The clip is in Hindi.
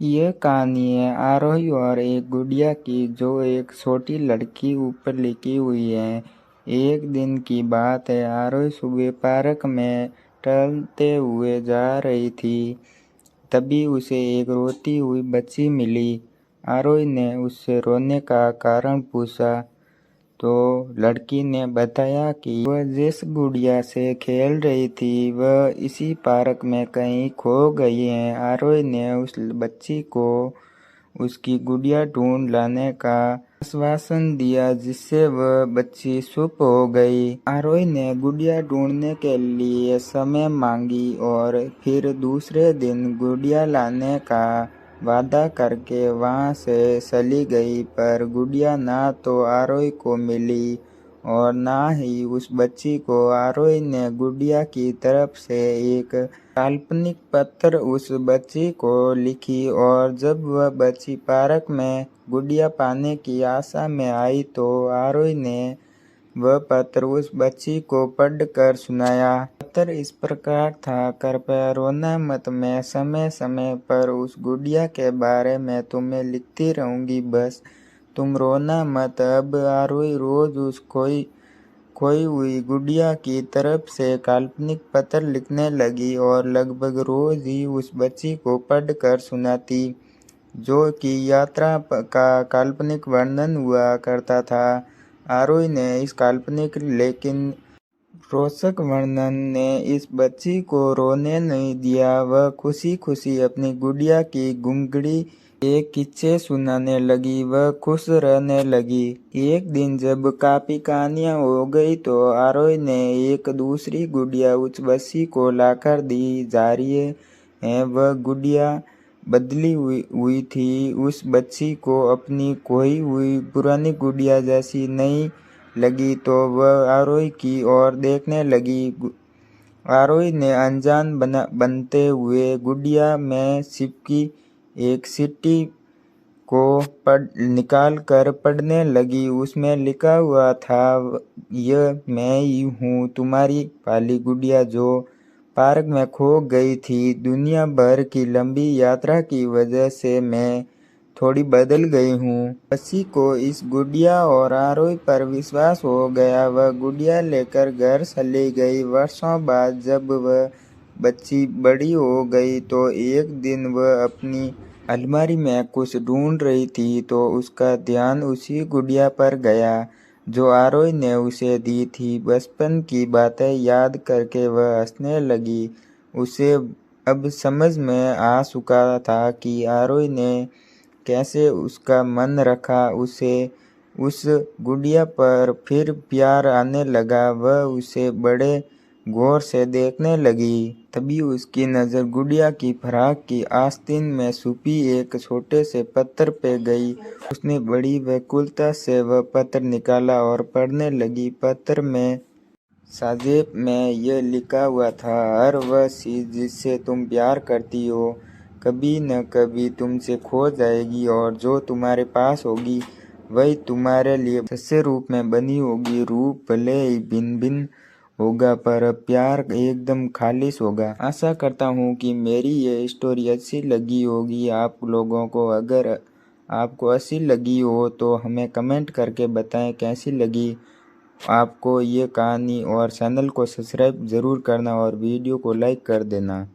ये कहानी है आरोही और एक गुड़िया की, जो एक छोटी लड़की ऊपर लिखी हुई है। एक दिन की बात है। आरोही सुबह पार्क में टहलते हुए जा रही थी। तभी उसे एक रोती हुई बच्ची मिली। आरोही ने उससे रोने का कारण पूछा तो लड़की ने बताया कि वह जिस गुड़िया से खेल रही थी वह इसी पार्क में कहीं खो गई है। आरोही ने उस बच्ची को उसकी गुड़िया ढूंढ लाने का आश्वासन दिया, जिससे वह बच्ची चुप हो गई। आरोही ने गुड़िया ढूंढने के लिए समय मांगी और फिर दूसरे दिन गुड़िया लाने का वादा करके वहां से चली गई। पर गुड़िया ना तो आरोही को मिली और ना ही उस बच्ची को। आरोही ने गुड़िया की तरफ से एक काल्पनिक पत्र उस बच्ची को लिखी और जब वह बच्ची पार्क में गुड़िया पाने की आशा में आई तो आरोही ने वह पत्र उस बच्ची को पढ़कर सुनाया। पत्र इस प्रकार था, कृपया रोना मत, मैं समय समय पर उस गुड़िया के बारे में तुम्हें लिखती रहूंगी, बस तुम रोना मत। अब आरोही रोज उस खोई हुई गुड़िया की तरफ से काल्पनिक पत्र लिखने लगी और लगभग रोज ही उस बच्ची को पढ़कर सुनाती, जो कि यात्रा का काल्पनिक वर्णन हुआ करता था। आरोही ने इस काल्पनिक लेकिन रोचक वर्णन ने इस बच्ची को रोने नहीं दिया। वह खुशी खुशी अपनी गुड़िया की गुमगुड़ी एक किस्से सुनाने लगी। वह खुश रहने लगी। एक दिन जब काफी कहानियां हो गई तो आरोही ने एक दूसरी गुड़िया उस बच्ची को लाकर दी। जा रही है वह गुड़िया बदली हुई थी। उस बच्ची को अपनी खोई हुई पुरानी गुड़िया जैसी नहीं लगी तो वह आरोही की ओर देखने लगी। आरोही ने अनजान बनते हुए गुड़िया में चिपकी एक चिट्ठी को निकाल कर पढ़ने लगी। उसमें लिखा हुआ था, यह मैं ही हूँ, तुम्हारी पाली गुड़िया जो पार्क में खो गई थी। दुनिया भर की लंबी यात्रा की वजह से मैं थोड़ी बदल गई हूँ। बच्ची को इस गुड़िया और आरोही पर विश्वास हो गया। वह गुड़िया लेकर घर चली गई। वर्षों बाद जब वह बच्ची बड़ी हो गई तो एक दिन वह अपनी अलमारी में कुछ ढूंढ रही थी तो उसका ध्यान उसी गुड़िया पर गया जो आरोही ने उसे दी थी। बचपन की बातें याद करके वह हंसने लगी। उसे अब समझ में आ चुका था कि आरोही ने कैसे उसका मन रखा। उसे उस गुड़िया पर फिर प्यार आने लगा। वह उसे बड़े गौर से देखने लगी। तभी उसकी नज़र गुड़िया की फ्रॉक की आस्तीन में छुपी एक छोटे से पत्र पे गई। उसने बड़ी व्याकुलता से वह पत्र निकाला और पढ़ने लगी। पत्र में संक्षेप में यह लिखा हुआ था, हर वह चीज़ जिससे तुम प्यार करती हो कभी न कभी तुमसे खो जाएगी और जो तुम्हारे पास होगी वही तुम्हारे लिए सच्चे रूप में बनी होगी। रूप भले ही भिन्न भिन्न होगा पर प्यार एकदम खालिश होगा। आशा करता हूँ कि मेरी ये स्टोरी अच्छी लगी होगी आप लोगों को। अगर आपको अच्छी लगी हो तो हमें कमेंट करके बताएं कैसी लगी आपको ये कहानी और चैनल को सब्सक्राइब ज़रूर करना और वीडियो को लाइक कर देना।